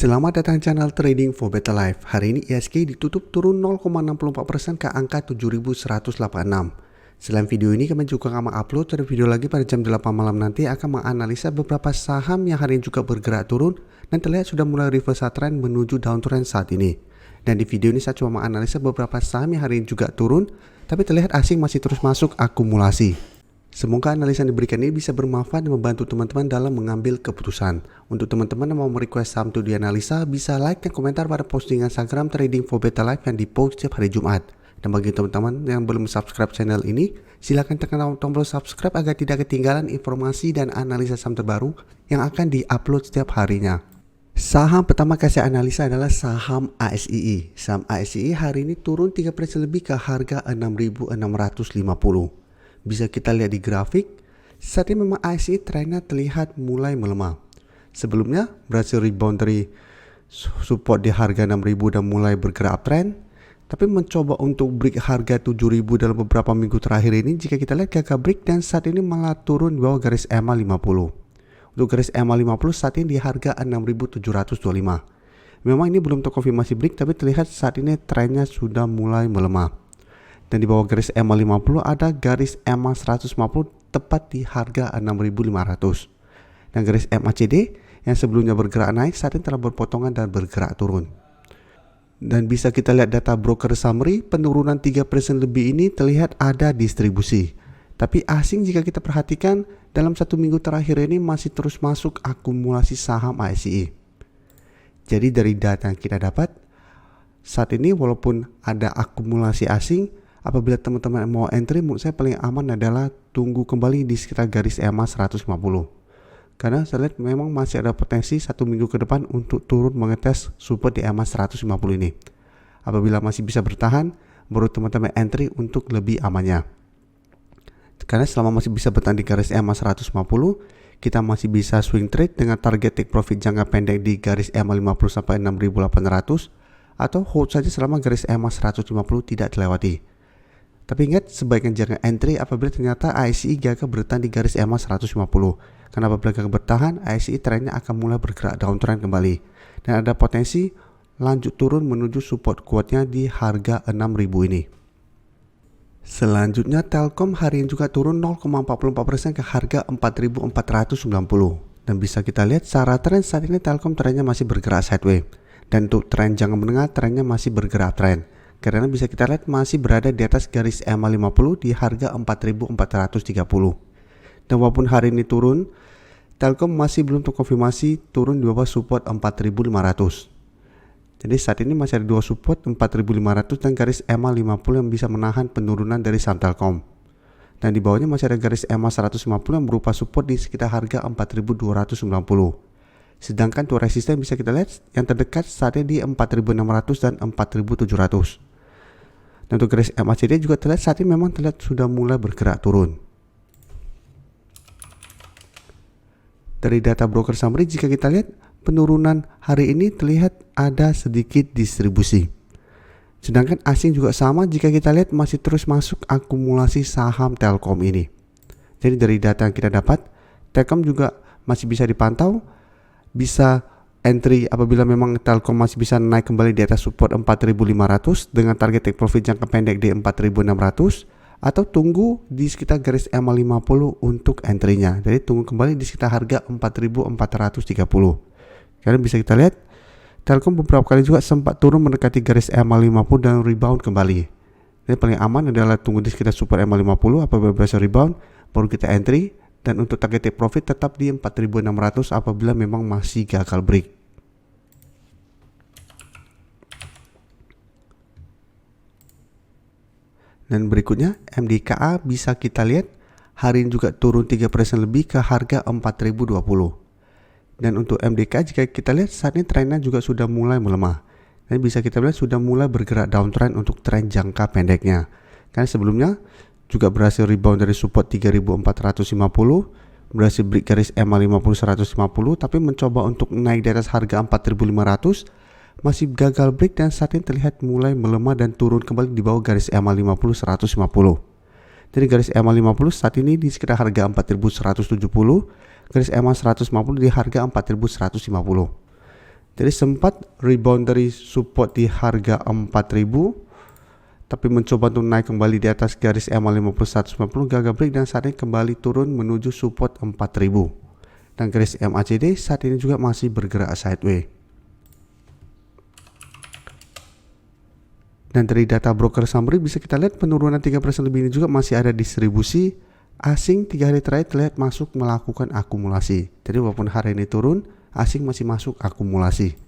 Selamat datang channel Trading for Better Life. Hari ini ISG ditutup turun 0,64% ke angka 7.186. Selain video ini, kami juga akan upload video lagi pada jam 8 malam nanti akan menganalisa beberapa saham yang hari ini juga bergerak turun dan terlihat sudah mulai reversal trend menuju downtrend saat ini. Dan di video ini saya cuma menganalisa beberapa saham yang hari ini juga turun, tapi terlihat asing masih terus masuk akumulasi. Semoga analisa yang diberikan ini bisa bermanfaat dan membantu teman-teman dalam mengambil keputusan. Untuk teman-teman yang mau merequest saham untuk dianalisa, bisa like dan komentar pada postingan Instagram Trading for Better Life yang dipost setiap hari Jumat. Dan bagi teman-teman yang belum subscribe channel ini, silakan tekan tombol subscribe agar tidak ketinggalan informasi dan analisa saham terbaru yang akan diupload setiap harinya. Saham pertama saya analisa adalah saham ASII. Saham ASII hari ini turun 3% lebih ke harga 6.650. Bisa kita lihat di grafik, saat ini memang ASII trennya terlihat mulai melemah. Sebelumnya berhasil rebound dari support di harga 6.000 dan mulai bergerak uptrend, tapi mencoba untuk break harga 7.000 dalam beberapa minggu terakhir ini. Jika kita lihat gagal break dan saat ini malah turun di bawah garis EMA 50. Untuk garis EMA 50 saat ini di harga 6.725. Memang ini belum terkonfirmasi break, tapi terlihat saat ini trennya sudah mulai melemah. Dan di bawah garis EMA 50 ada garis EMA 150 tepat di harga 6.500. Dan garis MACD yang sebelumnya bergerak naik saat ini telah berpotongan dan bergerak turun. Dan bisa kita lihat data broker summary, penurunan 3% lebih ini terlihat ada distribusi. Tapi asing jika kita perhatikan dalam satu minggu terakhir ini masih terus masuk akumulasi saham ASII. Jadi dari data yang kita dapat, saat ini walaupun ada akumulasi asing, apabila teman-teman mau entry, menurut saya paling aman adalah tunggu kembali di sekitar garis EMA 150. Karena saya lihat memang masih ada potensi satu minggu ke depan untuk turun mengetes support di EMA 150 ini. Apabila masih bisa bertahan, baru teman-teman entry untuk lebih amannya. Karena selama masih bisa bertahan di garis EMA 150, kita masih bisa swing trade dengan target take profit jangka pendek di garis EMA 50 sampai 6.800 atau hold saja selama garis EMA 150 tidak terlewati. Tapi ingat, sebaiknya jangan entry apabila ternyata ASII gagal bertahan di garis EMA 150. Karena apabila gagal bertahan, ASII trennya akan mulai bergerak downtrend kembali. Dan ada potensi lanjut turun menuju support kuatnya di harga 6.000 ini. Selanjutnya Telkom hari ini juga turun 0,44% ke harga 4.490. Dan bisa kita lihat secara tren saat ini Telkom trennya masih bergerak sideways. Dan untuk tren jangka menengah trennya masih bergerak trend. Karena bisa kita lihat masih berada di atas garis EMA 50 di harga 4.430. Dan walaupun hari ini turun, Telkom masih belum terkonfirmasi turun di bawah support 4.500. Jadi saat ini masih ada dua support 4.500 dan garis EMA 50 yang bisa menahan penurunan dari saham Telkom. Dan di bawahnya masih ada garis EMA 150 yang berupa support di sekitar harga 4.290. Sedangkan untuk resisten bisa kita lihat yang terdekat saat ini di 4.600 dan 4.700. Dan untuk garis MACD juga terlihat saat ini memang terlihat sudah mulai bergerak turun. Dari data broker summary jika kita lihat penurunan hari ini terlihat ada sedikit distribusi. Sedangkan asing juga sama jika kita lihat masih terus masuk akumulasi saham Telkom ini. Jadi dari data yang kita dapat, Telkom juga masih bisa dipantau, bisa entry apabila memang Telkom masih bisa naik kembali di atas support 4.500 dengan target take profit jangka pendek di 4.600 atau tunggu di sekitar garis EMA 50 untuk entry-nya. Jadi tunggu kembali di sekitar harga 4.430. Karena bisa kita lihat Telkom beberapa kali juga sempat turun mendekati garis EMA 50 dan rebound kembali. Jadi paling aman adalah tunggu di sekitar support EMA 50, apabila berhasil rebound baru kita entry. Dan untuk target take profit tetap di 4.600 apabila memang masih gagal break. Dan berikutnya MDKA bisa kita lihat hari ini juga turun 3% lebih ke harga 4.020. Dan untuk MDKA jika kita lihat saat ini trennya juga sudah mulai melemah. Dan bisa kita lihat sudah mulai bergerak downtrend untuk tren jangka pendeknya. Karena sebelumnya juga berhasil rebound dari support 3.450, berhasil break garis EMA 50 150, tapi mencoba untuk naik di atas harga 4.500 masih gagal break dan saat ini terlihat mulai melemah dan turun kembali di bawah garis EMA 50 150. Jadi garis EMA 50 saat ini di sekitar harga 4.170, garis EMA 150 di harga 4.150. Jadi sempat rebound dari support di harga 4000, tapi mencoba untuk naik kembali di atas garis EMA 50-150, gagal break dan saat ini kembali turun menuju support 4000. Dan garis MACD saat ini juga masih bergerak sideways. Dan dari data broker summary bisa kita lihat penurunan 3% lebih ini juga masih ada distribusi asing 3 hari terakhir terlihat masuk melakukan akumulasi. Jadi walaupun hari ini turun, asing masih masuk akumulasi.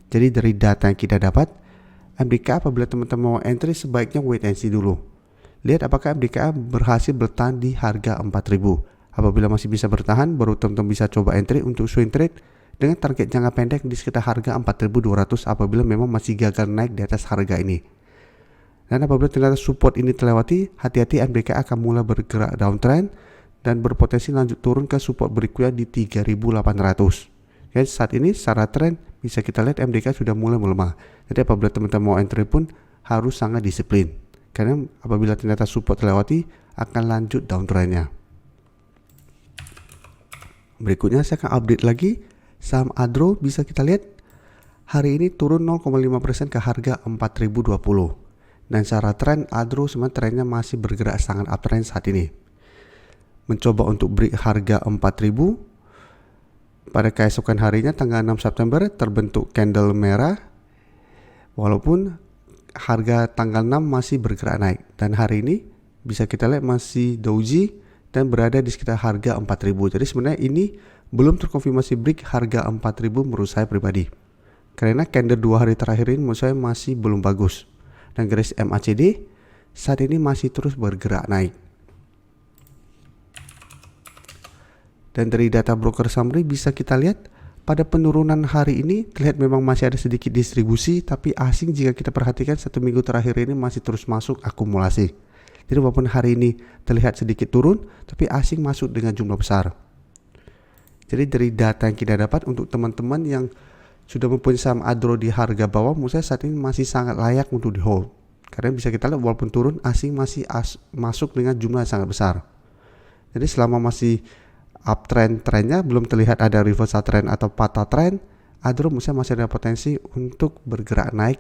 Jadi dari data yang kita dapat, MDKA apabila teman-teman mau entry sebaiknya wait and see dulu. Lihat apakah MDKA berhasil bertahan di harga 4000. Apabila masih bisa bertahan, baru teman-teman bisa coba entry untuk swing trade dengan target jangka pendek di sekitar harga 4200 apabila memang masih gagal naik di atas harga ini. Dan apabila ternyata support ini terlewati, hati-hati MDKA akan mulai bergerak downtrend dan berpotensi lanjut turun ke support berikutnya di 3800. Jadi saat ini secara tren bisa kita lihat MDKA sudah mulai melemah. Jadi apabila teman-teman mau entry pun harus sangat disiplin. Karena apabila ternyata support terlewati akan lanjut downtrendnya. Berikutnya saya akan update lagi saham Adro. Bisa kita lihat hari ini turun 0,5% ke harga 4020. Dan secara tren Adro sebenarnya trennya masih bergerak sangat uptrend saat ini. Mencoba untuk break harga 4000. Pada keesokan harinya tanggal 6 September terbentuk candle merah. Walaupun harga tanggal 6 masih bergerak naik. Dan hari ini bisa kita lihat masih doji dan berada di sekitar harga 4000. Jadi sebenarnya ini belum terkonfirmasi break harga 4000 menurut saya pribadi. Karena candle 2 hari terakhir ini menurut saya masih belum bagus. Dan garis MACD saat ini masih terus bergerak naik. Dan dari data broker summary bisa kita lihat pada penurunan hari ini terlihat memang masih ada sedikit distribusi, tapi asing jika kita perhatikan 1 minggu terakhir ini masih terus masuk akumulasi. Jadi walaupun hari ini terlihat sedikit turun, tapi asing masuk dengan jumlah besar. Jadi dari data yang kita dapat untuk teman-teman yang sudah mempunyai saham Adro di harga bawah, menurut saya saat ini masih sangat layak untuk di hold. Karena bisa kita lihat walaupun turun, asing masih masuk dengan jumlah yang sangat besar. Jadi selama masih uptrend trennya belum terlihat ada reversal trend atau patah trend, Adro menurut saya masih ada potensi untuk bergerak naik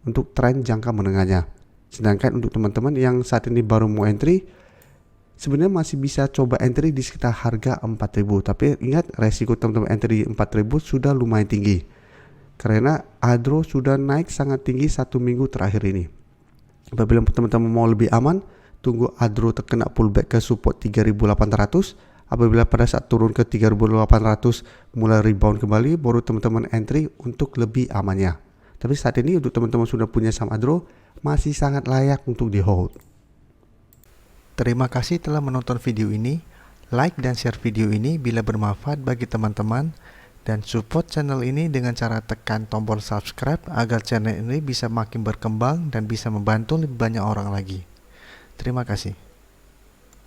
untuk tren jangka menengahnya. Sedangkan untuk teman-teman yang saat ini baru mau entry, sebenarnya masih bisa coba entry di sekitar harga 4000. Tapi ingat resiko teman-teman entry 4000 sudah lumayan tinggi. Karena Adro sudah naik sangat tinggi 1 minggu terakhir ini. Apabila teman-teman mau lebih aman, tunggu Adro terkena pullback ke support 3800. Apabila pada saat turun ke 3800 mulai rebound kembali, baru teman-teman entry untuk lebih amannya. Tapi saat ini untuk teman-teman sudah punya saham Adro, masih sangat layak untuk di hold. Terima kasih telah menonton video ini. Like dan share video ini bila bermanfaat bagi teman-teman. Dan support channel ini dengan cara tekan tombol subscribe agar channel ini bisa makin berkembang dan bisa membantu lebih banyak orang lagi. Terima kasih.